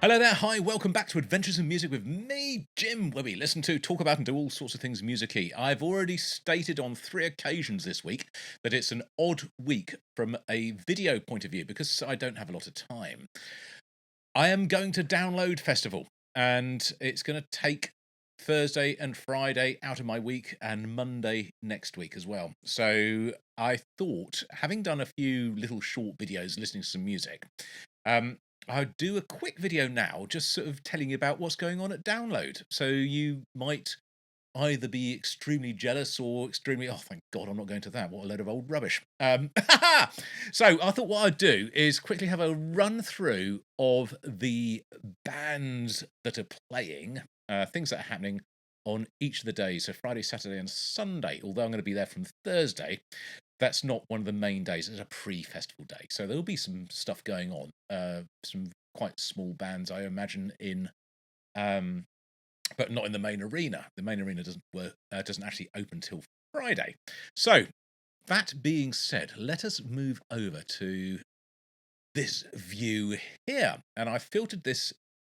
Hello there, hi, welcome back to Adventures in Music with me, Jim, where we listen to, talk about, and do all sorts of things music-y. I've already stated on 3 occasions this week that it's an odd week from a video point of view because I don't have a lot of time. I am going to Download Festival, and it's going to take Thursday and Friday out of my week and Monday next week as well. So I thought, having done a few little short videos listening to some music, um, I'll do a quick video now, just sort of telling you about what's going on at Download. So you might either be extremely jealous or extremely, oh, thank God, I'm not going to that. What a load of old rubbish. So I thought what I'd do is quickly have a run through of the bands that are playing, things that are happening on each of the days. So Friday, Saturday, and Sunday. Although I'm going to be there from Thursday, that's not one of the main days. It's a pre-festival day, so there'll be some stuff going on. Some quite small bands, I imagine, in but not in the main arena. The main arena doesn't actually open till Friday. So that being said, let us move over to this view here, and I filtered this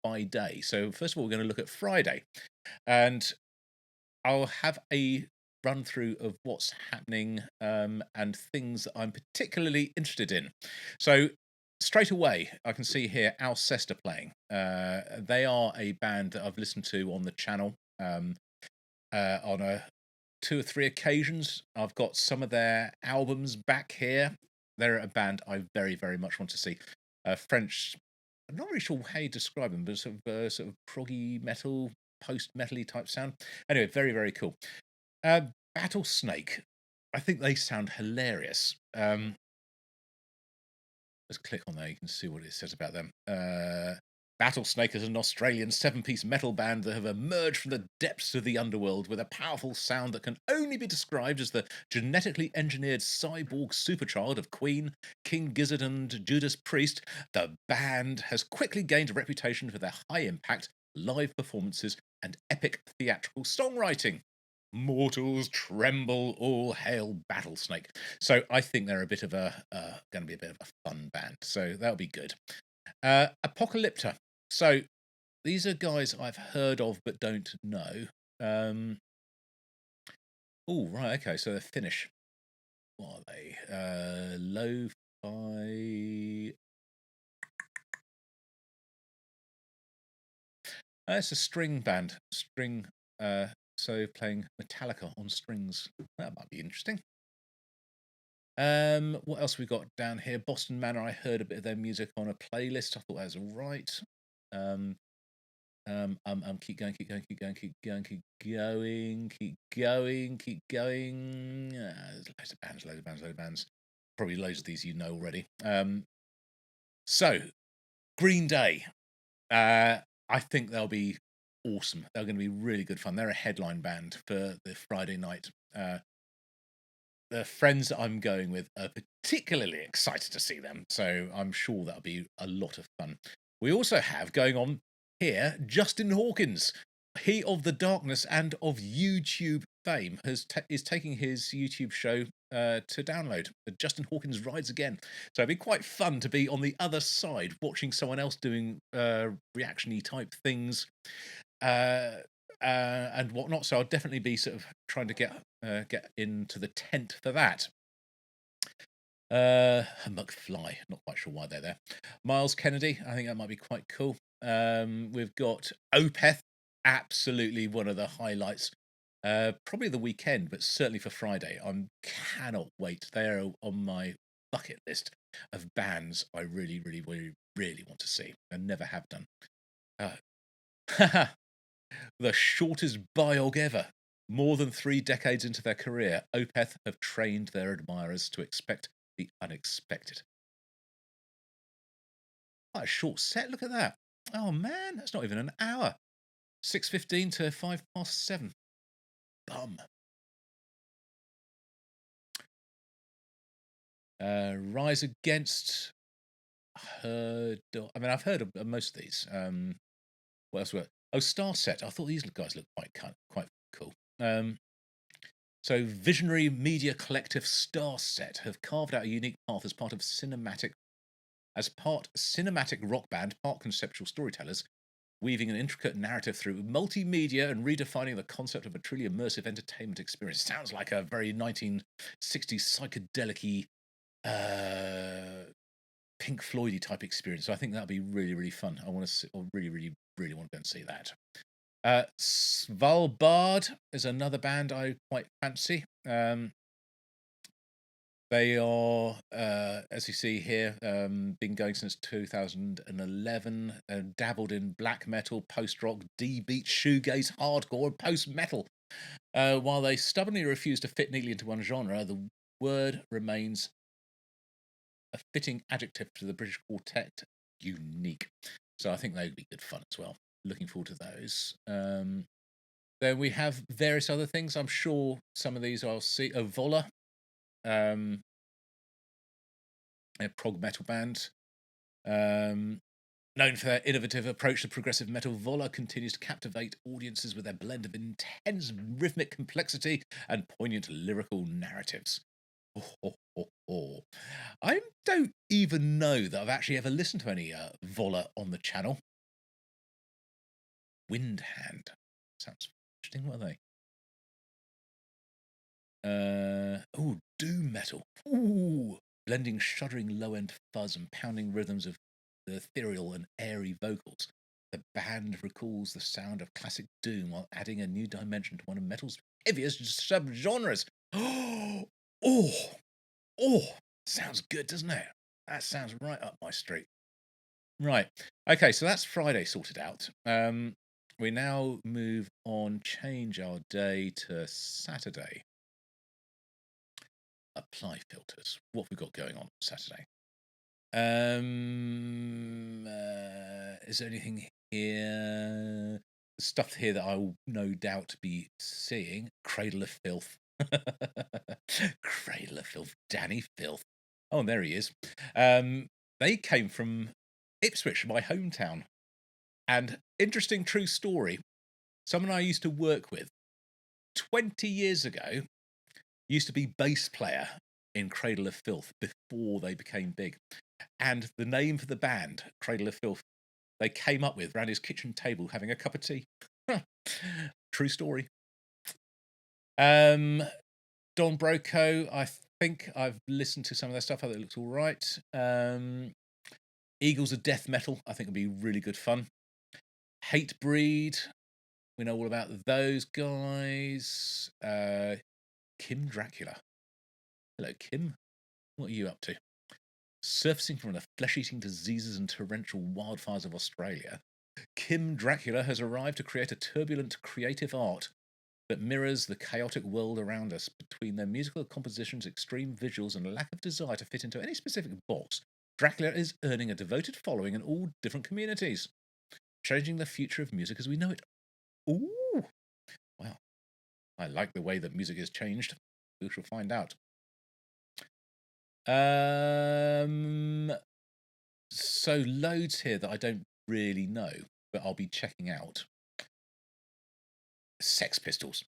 by day. So first of all, we're going to look at Friday, and I'll have a run through of what's happening and things that I'm particularly interested in. So straight away, I can see here Alcesta playing. They are a band that I've listened to on the channel on two or three occasions. I've got some of their albums back here. They're a band I very, very much want to see. French. I'm not really sure how you describe them, but sort of proggy metal, post-metally type sound. Anyway, very, very cool. Battlesnake. I think they sound hilarious. Let's click on there. You can see what it says about them. Battlesnake is an Australian 7-piece metal band that have emerged from the depths of the underworld with a powerful sound that can only be described as the genetically engineered cyborg superchild of Queen, King Gizzard, and Judas Priest. The band has quickly gained a reputation for their high impact, live performances, and epic theatrical songwriting. Mortals tremble, all hail Battlesnake. So I think they're a bit of a going to be a bit of a fun band. So that'll be good. Apocalypta. So these are guys I've heard of but don't know. Oh right, okay. So they're Finnish. What are they? Lo-fi. It's a string band. String. So playing Metallica on strings. That might be interesting. What else we got down here? Boston Manor. I heard a bit of their music on a playlist. I thought that was all right. Keep going, keep going, keep going, keep going, keep going, keep going, keep going. There's loads of bands, loads of bands, loads of bands. Probably loads of these you know already. So Green Day. I think they'll be awesome. They're going to be really good fun. They're a headline band for the Friday night. The friends that I'm going with are particularly excited to see them, so I'm sure that'll be a lot of fun. We also have going on here Justin Hawkins. He of the Darkness and of YouTube fame is taking his YouTube show to Download. Justin Hawkins Rides Again. So it'd be quite fun to be on the other side, watching someone else doing reaction-y type things and whatnot. So I'll definitely be sort of trying to get into the tent for that. McFly, not quite sure why they're there. Miles Kennedy, I think that might be quite cool. We've got Opeth, absolutely one of the highlights. Probably the weekend, but certainly for Friday. I cannot wait. They're on my bucket list of bands I really, really, really, really want to see and never have done. The shortest biog ever. More than 3 decades into their career, Opeth have trained their admirers to expect the unexpected. What a short set, look at that. Oh man, that's not even an hour. 6:15 to 7:05. Bum. Rise Against. I've heard of most of these. What else were? Oh, Starset. I thought these guys looked quite cool. So visionary media collective Starset have carved out a unique path as part of cinematic as part cinematic rock band, part conceptual storytellers, weaving an intricate narrative through multimedia and redefining the concept of a truly immersive entertainment experience. Sounds like a very 1960s psychedelic-y, Pink Floydy type experience. So I think that'll be really, really fun. I want to, really, really, really want to go and see that. Svalbard is another band I quite fancy. They are, as you see here, been going since 2011, dabbled in black metal, post-rock, D-beat, shoegaze, hardcore, and post-metal. While they stubbornly refuse to fit neatly into one genre, the word remains a fitting adjective to the British quartet, unique. So I think they'd be good fun as well. Looking forward to those. Then we have various other things. I'm sure some of these I'll see. Vola, a prog metal band. Known for their innovative approach to progressive metal, Vola continues to captivate audiences with their blend of intense rhythmic complexity and poignant lyrical narratives. I don't even know that I've actually ever listened to any Vola on the channel. Windhand. Sounds interesting, what are they? Doom metal. Ooh, blending shuddering low-end fuzz and pounding rhythms of the ethereal and airy vocals. The band recalls the sound of classic doom while adding a new dimension to one of metal's heaviest subgenres. Sounds good, doesn't it? That sounds right up my street. Right. Okay, so that's Friday sorted out. We now move on, change our day to Saturday. Apply filters. What have we got going on Saturday? Is there anything here? Stuff here that I will no doubt be seeing. Cradle of Filth. Cradle of Filth. Danny Filth. Oh, there he is. They came from Ipswich, my hometown. And interesting true story. Someone I used to work with 20 years ago used to be bass player in Cradle of Filth before they became big. And the name for the band, Cradle of Filth, they came up with around his kitchen table having a cup of tea. True story. Don Broco, I think I've listened to some of their stuff. I think it looks all right. Eagles of Death Metal, I think would be really good fun. Hatebreed, we know all about those guys. Kim Dracula. Hello, Kim. What are you up to? Surfacing from the flesh-eating diseases and torrential wildfires of Australia, Kim Dracula has arrived to create a turbulent creative art that mirrors the chaotic world around us. Between their musical compositions, extreme visuals, and lack of desire to fit into any specific box, Dracula is earning a devoted following in all different communities, changing the future of music as we know it. Ooh! Wow. I like the way that music has changed. We shall find out. So loads here that I don't really know, but I'll be checking out. Sex Pistols.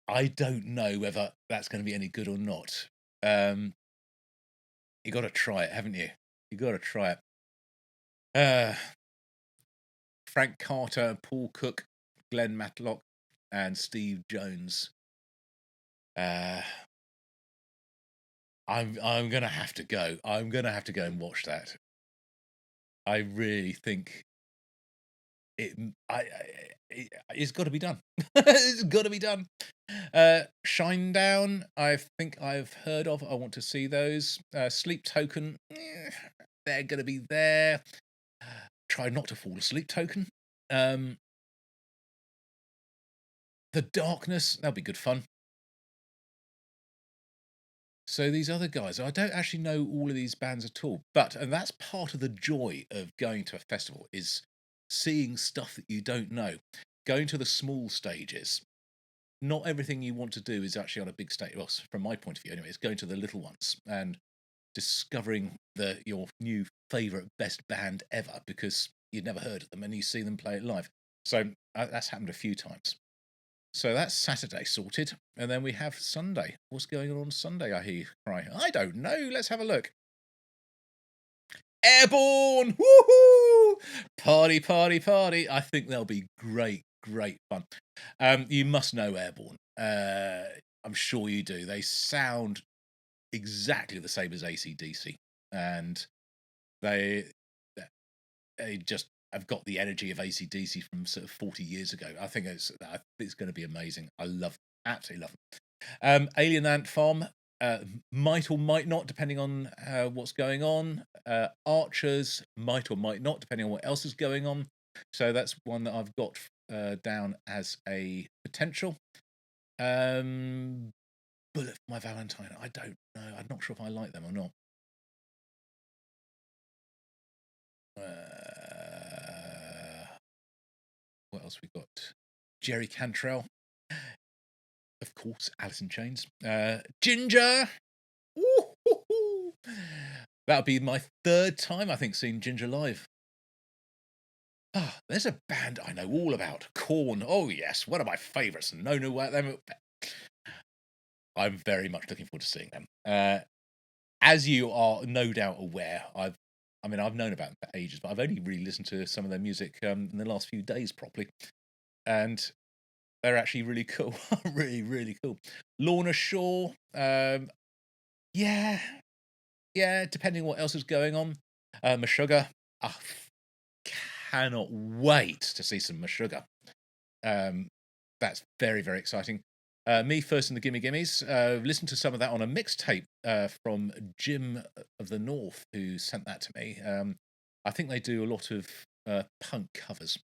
I don't know whether that's going to be any good or not. You got to try it, haven't you? You got to try it. Frank Carter, Paul Cook, Glenn Matlock, and Steve Jones. I'm gonna have to go. I'm gonna have to go and watch that. I really think it's got to be done. It's got to be done. Shinedown, I think I've heard of. I want to see those. Sleep Token, they're going to be there. Try not to fall asleep, Token. The Darkness, that'll be good fun. So these other guys, I don't actually know all of these bands at all, and that's part of the joy of going to a festival, is seeing stuff that you don't know, going to the small stages. Not everything you want to do is actually on a big stage. Well, from my point of view, anyway, it's going to the little ones and discovering your new favourite best band ever because you'd never heard of them and you see them play it live. So that's happened a few times. So that's Saturday sorted, and then we have Sunday. What's going on Sunday? I hear you cry. I don't know. Let's have a look. Airborne! Woohoo! Party, party, party. I think they'll be great, great fun. You must know Airborne. I'm sure you do. They sound exactly the same as AC/DC, and they they just have got the energy of AC/DC from sort of 40 years ago. I think it's going to be amazing. I love, absolutely love them. Alien Ant Farm, might or might not, depending on what's going on. Archers, might or might not, depending on what else is going on. So that's one that I've got down as a potential. Bullet for My Valentine. I don't know. I'm not sure if I like them or not. What else we got? Jerry Cantrell. Of course, Alice in Chains. Ginger. Ooh, that'll be my third time, I think, seeing Ginger live. There's a band I know all about. Korn. Oh, yes. One of my favourites. No, them. I'm very much looking forward to seeing them. As you are no doubt aware, I've known about them for ages, but I've only really listened to some of their music in the last few days properly. And they're actually really cool. Really, really cool. Lorna Shore. Yeah, depending on what else is going on. Meshuggah. I cannot wait to see some Meshuggah. That's very, very exciting. Me First and the Gimme Gimmes. Listened to some of that on a mixtape from Jim of the North, who sent that to me. I think they do a lot of punk covers.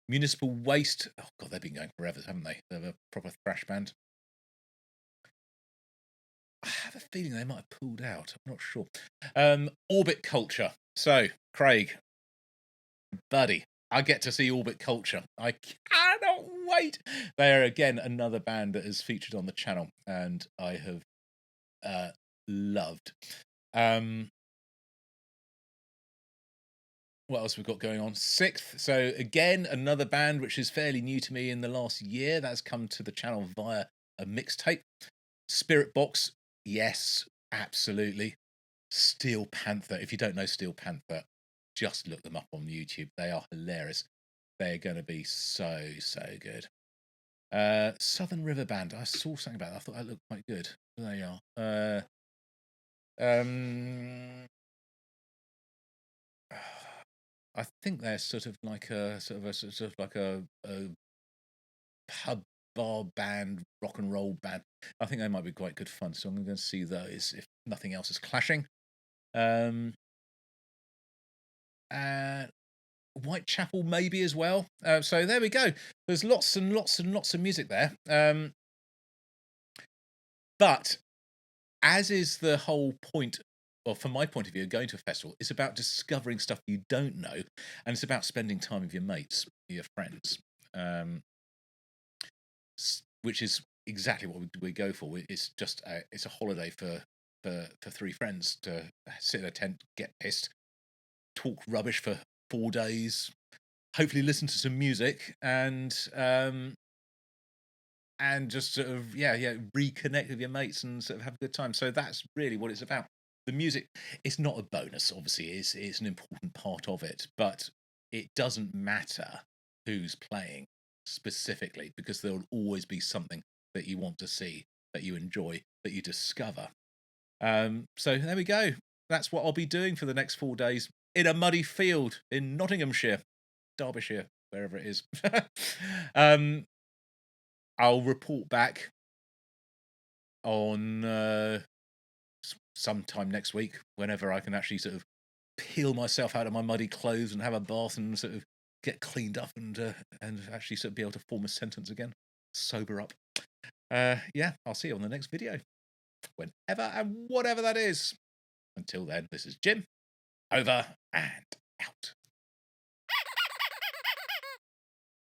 Municipal Waste. Oh god, they've been going forever, haven't they? They're a proper thrash band. I have a feeling they might have pulled out. I'm not sure. Orbit Culture. So, Craig, buddy, I get to see Orbit Culture. I cannot wait. They are again another band that is featured on the channel, and I have loved. What else we've got going on? Sixth. So again, another band which is fairly new to me in the last year. That's come to the channel via a mixtape. Spirit Box. Yes, absolutely. Steel Panther. If you don't know Steel Panther, just look them up on YouTube. They are hilarious. They're going to be so good. Southern River Band. I saw something about that. I thought that looked quite good. There you are. I think they're sort of like a pub bar band, rock and roll band. I think they might be quite good fun. So I'm going to see those if nothing else is clashing. Whitechapel maybe as well. So there we go. There's lots and lots and lots of music there. But as is the whole point, well, from my point of view, going to a festival, it's about discovering stuff you don't know, and it's about spending time with your mates, your friends, which is exactly what we go for. It's just it's a holiday for three friends to sit in a tent, get pissed, talk rubbish for 4 days, hopefully listen to some music, and just sort of reconnect with your mates and sort of have a good time. So that's really what it's about. The music, it's not a bonus, obviously. It's an important part of it, but it doesn't matter who's playing specifically, because there'll always be something that you want to see, that you enjoy, that you discover. So there we go. That's what I'll be doing for the next 4 days in a muddy field in Nottinghamshire, Derbyshire, wherever it is. I'll report back on sometime next week, whenever I can actually sort of peel myself out of my muddy clothes and have a bath and sort of get cleaned up and actually sort of be able to form a sentence again, sober up. I'll see you on the next video, whenever and whatever that is. Until then, this is Jim, over and out.